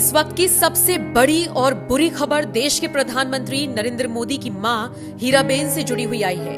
इस वक्त की सबसे बड़ी और बुरी खबर देश के प्रधानमंत्री नरेंद्र मोदी की मां हीराबेन से जुड़ी हुई आई है।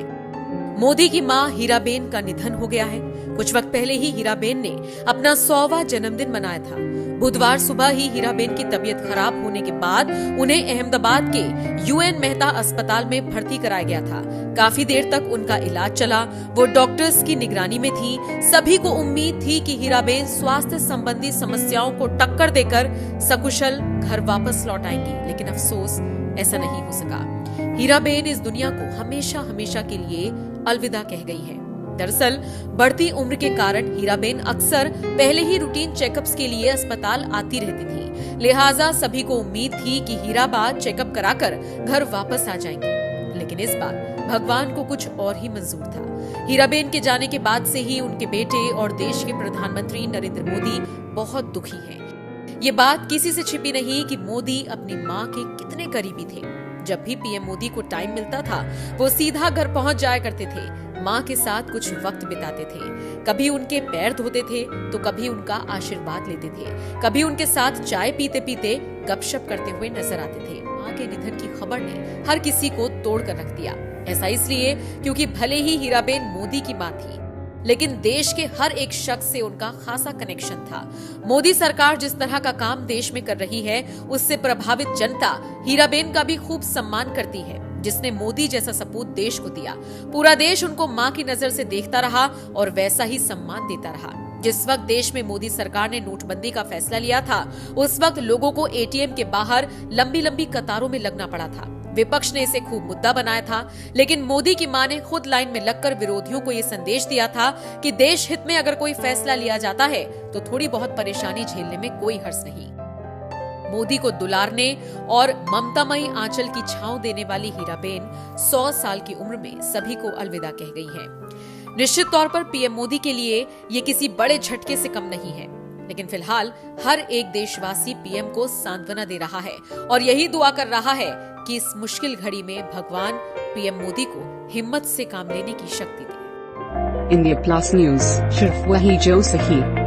मोदी की मां हीराबेन का निधन हो गया है। कुछ वक्त पहले ही हीराबेन ने अपना 100वां जन्मदिन मनाया था। बुधवार सुबह ही हीराबेन की तबीयत खराब होने के बाद उन्हें अहमदाबाद के यूएन मेहता अस्पताल में भर्ती कराया गया था। काफी देर तक उनका इलाज चला। वो डॉक्टर्स की निगरानी में थी। सभी को उम्मीद थी कि हीराबेन स्वास्थ्य संबंधी समस्याओं को टक्कर देकर सकुशल घर वापस लौट आएंगी, लेकिन अफसोस ऐसा नहीं हो सका। हीराबेन इस दुनिया को हमेशा हमेशा के लिए अलविदा कह गई है। दरअसल बढ़ती उम्र के कारण हीराबेन अक्सर पहले ही रूटीन चेकअप्स के लिए अस्पताल आती रहती थी, लिहाजा सभी को उम्मीद थी कि हीराबा चेकअप कराकर घर वापस आ जाएंगी। लेकिन इस बार भगवान को कुछ और ही मंजूर था। हीराबेन के जाने के बाद से ही उनके बेटे और देश के प्रधानमंत्री नरेंद्र मोदी बहुत दुखी हैं। ये बात किसी से छिपी नहीं कि मोदी अपनी मां के कितने करीबी थे। जब भी पीएम मोदी को टाइम मिलता था, वो सीधा घर पहुंच जाया करते थे। मां के साथ कुछ वक्त बिताते थे। कभी उनके पैर धोते थे तो कभी उनका आशीर्वाद लेते थे। कभी उनके साथ चाय पीते पीते गपशप करते हुए नजर आते थे। मां के निधन की खबर ने हर किसी को तोड़ कर रख दिया। ऐसा इसलिए क्योंकि भले ही हीराबेन मोदी की मां थी, लेकिन देश के हर एक शख्स से उनका खासा कनेक्शन था। मोदी सरकार जिस तरह का काम देश में कर रही है, उससे प्रभावित जनता हीराबेन का भी खूब सम्मान करती है, जिसने मोदी जैसा सपूत देश को दिया। पूरा देश उनको मां की नजर से देखता रहा और वैसा ही सम्मान देता रहा। जिस वक्त देश में मोदी सरकार ने नोटबंदी का फैसला लिया था, उस वक्त लोगों को एटीएम के बाहर लंबी लंबी कतारों में लगना पड़ा था। विपक्ष ने इसे खूब मुद्दा बनाया था, लेकिन मोदी की मां ने खुद लाइन में लगकर विरोधियों को ये संदेश दिया था कि देश हित में अगर कोई फैसला लिया जाता है तो थोड़ी बहुत परेशानी झेलने में कोई हर्ज नहीं। मोदी को दुलारने और ममतामयी आंचल की छांव देने वाली हीराबेन 100 साल की उम्र में सभी को अलविदा कह गई हैं। निश्चित तौर पर पीएम मोदी के लिए ये किसी बड़े झटके से कम नहीं है, लेकिन फिलहाल हर एक देशवासी पीएम को सांत्वना दे रहा है और यही दुआ कर रहा है कि इस मुश्किल घड़ी में भगवान पीएम मोदी को हिम्मत से काम लेने की शक्ति दे। इंडिया प्लस न्यूज, सिर्फ वही जो सही।